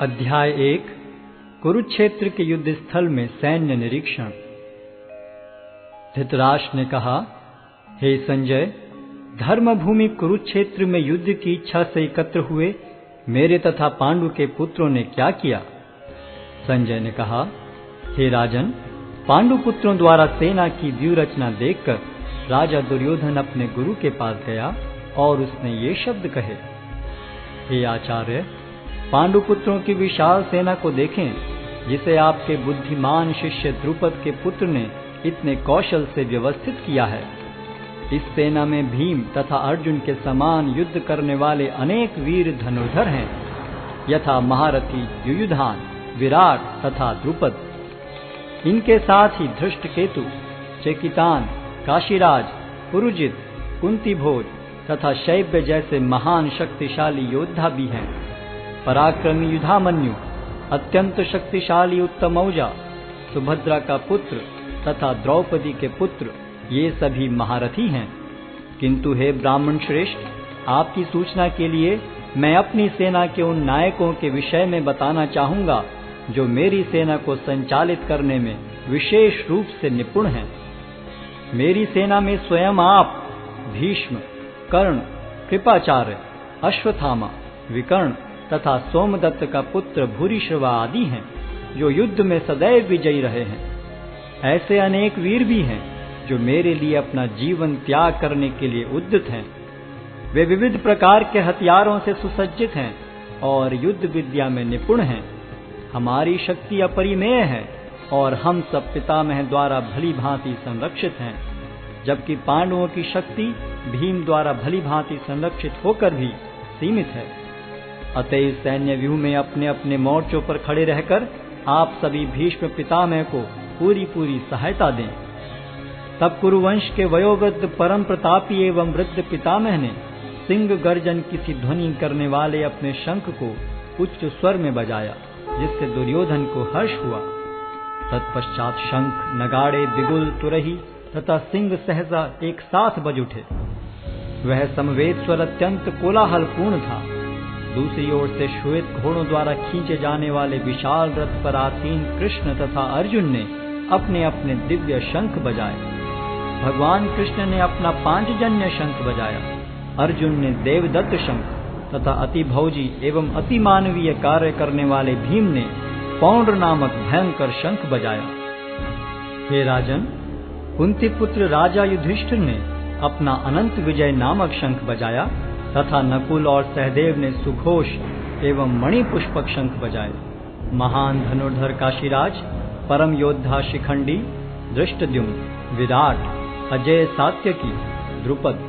अध्याय 1 कुरुक्षेत्र के युद्ध स्थल में सैन्य निरीक्षण। धृतराष्ट्र ने कहा, हे संजय, धर्मभूमि कुरुक्षेत्र में युद्ध की इच्छा से एकत्र हुए मेरे तथा पांडु के पुत्रों ने क्या किया? संजय ने कहा, हे राजन, पांडु पुत्रों द्वारा सेना की व्यूह रचना देखकर राजा दुर्योधन अपने गुरु के पास गया और उसने ये शब्द कहे, हे आचार्य, पांडु पुत्रों की विशाल सेना को देखें, जिसे आपके बुद्धिमान शिष्य द्रुपद के पुत्र ने इतने कौशल से व्यवस्थित किया है। इस सेना में भीम तथा अर्जुन के समान युद्ध करने वाले अनेक वीर धनुर्धर हैं, यथा महारथी युयुधान, विराट तथा द्रुपद। इनके साथ ही धृष्टकेतु, चेकितान, काशीराज, पुरुजित, कुंतीभोज तथा शैब्य जैसे महान शक्तिशाली योद्धा भी हैं। पराक्रमी युधामन्यु, अत्यंत शक्तिशाली उत्तमौजा, सुभद्रा का पुत्र तथा द्रौपदी के पुत्र, ये सभी महारथी हैं। किंतु हे ब्राह्मण श्रेष्ठ, आपकी सूचना के लिए मैं अपनी सेना के उन नायकों के विषय में बताना चाहूंगा जो मेरी सेना को संचालित करने में विशेष रूप से निपुण हैं। मेरी सेना में स्वयं आप, भीष्म, कर्ण, कृपाचार्य, अश्वत्थामा, विकर्ण तथा सोमदत्त का पुत्र भूरिश्रवा आदि हैं, जो युद्ध में सदैव विजयी रहे हैं। ऐसे अनेक वीर भी हैं जो मेरे लिए अपना जीवन त्याग करने के लिए उद्यत हैं। वे विविध प्रकार के हथियारों से सुसज्जित हैं और युद्ध विद्या में निपुण हैं। हमारी शक्ति अपरिमेय है और हम सब पितामह द्वारा भली भांति संरक्षित हैं, जबकि पांडवों की शक्ति भीम द्वारा भली भांति संरक्षित होकर भी सीमित है। अतएव सैन्य व्यूह में अपने अपने मोर्चों पर खड़े रहकर आप सभी भीष्म पितामह को पूरी सहायता दें। तब कुरुवंश के वयोवृद्ध परम प्रतापी एवं वृद्ध पितामह ने सिंह गर्जन की सी ध्वनि करने वाले अपने शंख को उच्च स्वर में बजाया, जिससे दुर्योधन को हर्ष हुआ। तत्पश्चात शंख, नगाड़े, बिगुल, तुरही तथा सिंह सहसा एक साथ बज उठे। वह समवेत स्वर अत्यंत कोलाहलपूर्ण था। दूसरी ओर से श्वेत घोड़ों द्वारा खींचे जाने वाले विशाल रथ पर आसीन कृष्ण तथा अर्जुन ने अपने अपने दिव्य शंख बजाए। भगवान कृष्ण ने अपना पांचजन्य शंख बजाया, अर्जुन ने देवदत्त शंख तथा अति भौजी एवं अति मानवीय कार्य करने वाले भीम ने पौंड्र नामक भयंकर शंख बजाया। हे राजन, कुंती पुत्र राजा युधिष्ठिर ने अपना अनंत विजय नामक शंख बजाया तथा नकुल और सहदेव ने सुघोष एवं मणिपुष्पक शंख बजाए। महान धनुर्धर काशीराज, परम योद्धा शिखंडी, धृष्टद्युम्न, विराट, अजय सात्यकी, द्रुपद,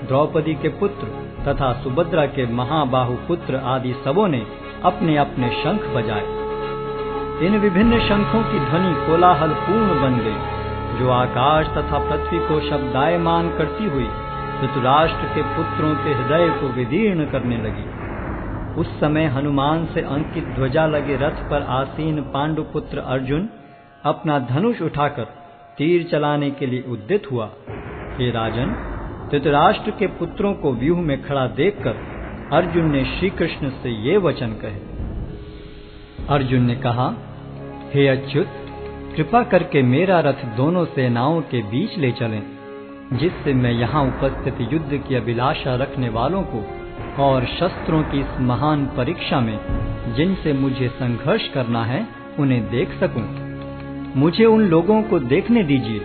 द्रौपदी के पुत्र तथा सुभद्रा के महाबाहु पुत्र आदि सबों ने अपने अपने शंख बजाए। इन विभिन्न शंखों की ध्वनि कोलाहल पूर्ण बन गई, जो आकाश तथा पृथ्वी को शब्दायमान करती हुई धृतराष्ट्र के पुत्रों के हृदय को विदीर्ण करने लगी। उस समय हनुमान से अंकित ध्वजा लगे रथ पर आसीन पांडु पुत्र अर्जुन अपना धनुष उठाकर तीर चलाने के लिए उद्यत हुआ। हे राजन, धृतराष्ट्र के पुत्रों को व्यूह में खड़ा देखकर अर्जुन ने श्री कृष्ण से ये वचन कहे। अर्जुन ने कहा, हे अच्युत, कृपा करके मेरा रथ दोनों सेनाओं के बीच ले चलें, जिससे मैं यहाँ उपस्थित युद्ध की अभिलाषा रखने वालों को और शस्त्रों की इस महान परीक्षा में जिनसे मुझे संघर्ष करना है उन्हें देख सकूं। मुझे उन लोगों को देखने दीजिए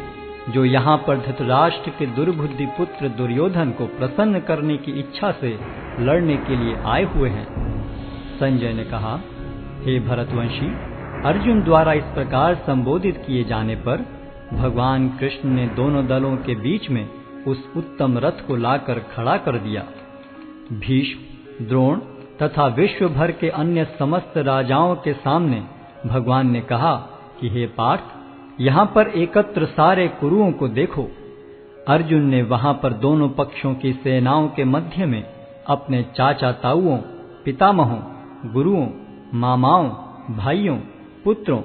जो यहाँ पर धृतराष्ट्र के दुर्बुद्धि पुत्र दुर्योधन को प्रसन्न करने की इच्छा से लड़ने के लिए आए हुए हैं। संजय ने कहा, हे भरतवंशी, अर्जुन द्वारा इस प्रकार संबोधित किए जाने पर भगवान कृष्ण ने दोनों दलों के बीच में उस उत्तम रथ को लाकर खड़ा कर दिया। भीष्म, द्रोण तथा विश्व भर के अन्य समस्त राजाओं के सामने भगवान ने कहा कि हे पार्थ, यहाँ पर एकत्र सारे कुरुओं को देखो। अर्जुन ने वहां पर दोनों पक्षों की सेनाओं के मध्य में अपने चाचा ताऊओं, पितामहों, गुरुओं, मामाओं, भाइयों, पुत्रों,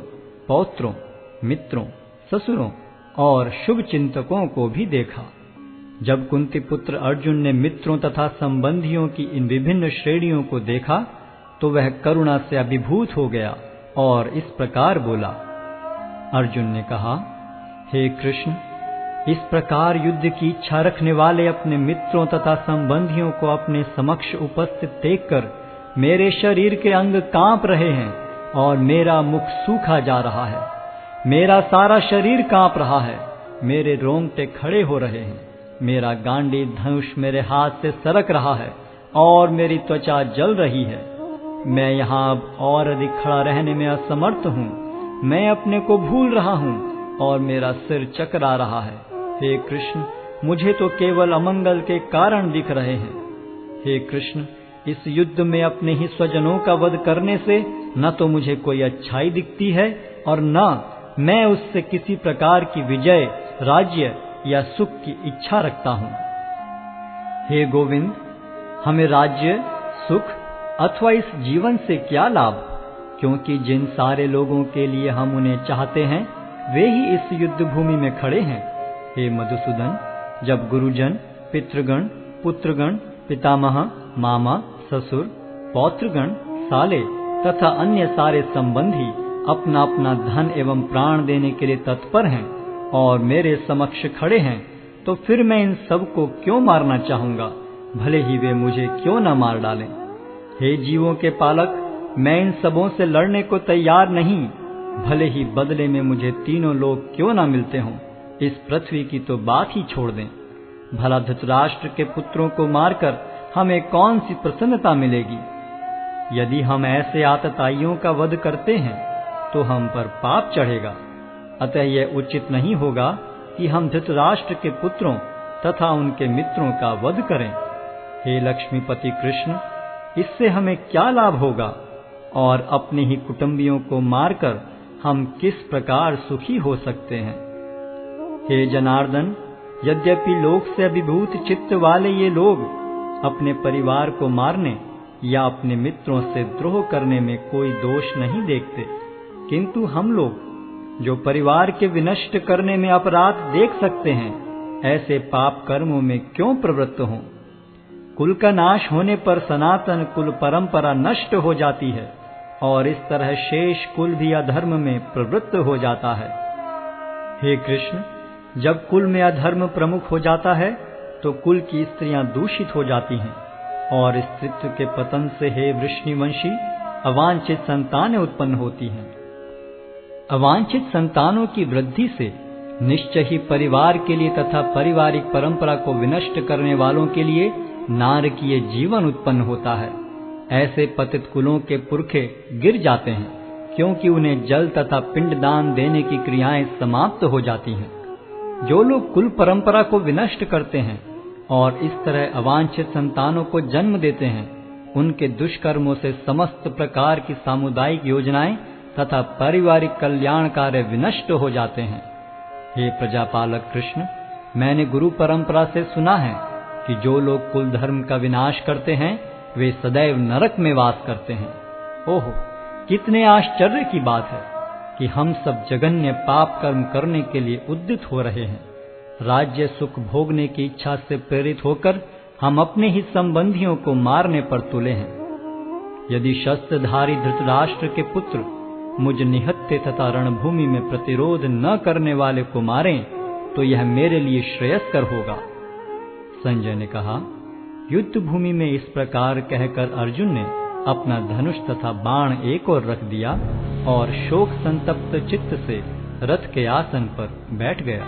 पौत्रों, मित्रों, ससुरों और शुभ चिंतकों को भी देखा। जब कुंती पुत्र अर्जुन ने मित्रों तथा संबंधियों की इन विभिन्न श्रेणियों को देखा तो वह करुणा से अभिभूत हो गया और इस प्रकार बोला। अर्जुन ने कहा, हे कृष्ण, इस प्रकार युद्ध की इच्छा रखने वाले अपने मित्रों तथा संबंधियों को अपने समक्ष उपस्थित देखकर मेरे शरीर के अंग कांप रहे हैं और मेरा मुख सूखा जा रहा है। मेरा सारा शरीर कांप रहा है, मेरे रोंगटे खड़े हो रहे हैं, मेरा गांडी धनुष मेरे हाथ से सरक रहा है और मेरी त्वचा जल रही है। मैं यहाँ अब और अधिक खड़ा रहने में असमर्थ हूँ। मैं अपने को भूल रहा हूँ और मेरा सिर चकरा रहा है। हे कृष्ण, मुझे तो केवल अमंगल के कारण दिख रहे हैं। हे कृष्ण, इस युद्ध में अपने ही स्वजनों का वध करने से न तो मुझे कोई अच्छाई दिखती है और न मैं उससे किसी प्रकार की विजय, राज्य या सुख की इच्छा रखता हूँ। हे गोविंद, हमें राज्य, सुख अथवा इस जीवन से क्या लाभ, क्योंकि जिन सारे लोगों के लिए हम उन्हें चाहते हैं वे ही इस युद्ध भूमि में खड़े हैं। हे मधुसूदन, जब गुरुजन, पितृगण, पुत्रगण, पितामह, मामा, ससुर, पौत्रगण, साले तथा अन्य सारे संबंधी अपना अपना धन एवं प्राण देने के लिए तत्पर हैं और मेरे समक्ष खड़े हैं, तो फिर मैं इन सब को क्यों मारना चाहूंगा, भले ही वे मुझे क्यों न मार डालें। हे जीवों के पालक, मैं इन सबों से लड़ने को तैयार नहीं, भले ही बदले में मुझे तीनों लोग क्यों न मिलते हों। इस पृथ्वी की तो बात ही छोड़ दें। भला धृतराष्ट्र के पुत्रों को मारकर हमें कौन सी प्रसन्नता मिलेगी। यदि हम ऐसे आतताइयों का वध करते हैं तो हम पर पाप चढ़ेगा। अतः यह उचित नहीं होगा कि हम धृतराष्ट्र के पुत्रों तथा उनके मित्रों का वध करें। हे लक्ष्मीपति कृष्ण, इससे हमें क्या लाभ होगा और अपने ही कुटुंबियों को मारकर हम किस प्रकार सुखी हो सकते हैं। हे जनार्दन, यद्यपि लोक से अभिभूत चित्त वाले ये लोग अपने परिवार को मारने या अपने मित्रों से द्रोह करने में कोई दोष नहीं देखते, किंतु हम लोग जो परिवार के विनष्ट करने में अपराध देख सकते हैं, ऐसे पाप कर्मों में क्यों प्रवृत्त हों। कुल का नाश होने पर सनातन कुल परंपरा नष्ट हो जाती है और इस तरह शेष कुल भी अधर्म में प्रवृत्त हो जाता है। हे कृष्ण, जब कुल में अधर्म प्रमुख हो जाता है तो कुल की स्त्रियां दूषित हो जाती हैं और स्त्रीत्व के पतन से हे वृष्णिवंशी अवांछित संतानें उत्पन्न होती हैं। अवांछित संतानों की वृद्धि से निश्चय ही परिवार के लिए तथा पारिवारिक परंपरा को विनष्ट करने वालों के लिए नारकीय जीवन उत्पन्न होता है। ऐसे पतित कुलों के पुरखे गिर जाते हैं, क्योंकि उन्हें जल तथा पिंडदान देने की क्रियाएं समाप्त हो जाती हैं। जो लोग कुल परंपरा को विनष्ट करते हैं और इस तरह अवांछित संतानों को जन्म देते हैं, उनके दुष्कर्मों से समस्त प्रकार की सामुदायिक योजनाएं तथा पारिवारिक कल्याण कार्य विनष्ट हो जाते हैं। हे प्रजापालक कृष्ण, मैंने गुरु परंपरा से सुना है कि जो लोग कुल धर्म का विनाश करते हैं वे सदैव नरक में वास करते हैं। ओह, कितने आश्चर्य की बात है कि हम सब जघन्य पाप कर्म करने के लिए उद्यत हो रहे हैं। राज्य सुख भोगने की इच्छा से प्रेरित होकर हम अपने ही संबंधियों को मारने पर तुले हैं। यदि शस्त्रधारी धृतराष्ट्र के पुत्र मुझ निहत्थे तथा रणभूमि में प्रतिरोध न करने वाले को मारें तो यह मेरे लिए श्रेयस्कर होगा। संजय ने कहा, युद्ध भूमि में इस प्रकार कहकर अर्जुन ने अपना धनुष तथा बाण एक ओर रख दिया और शोक संतप्त चित्त से रथ के आसन पर बैठ गया।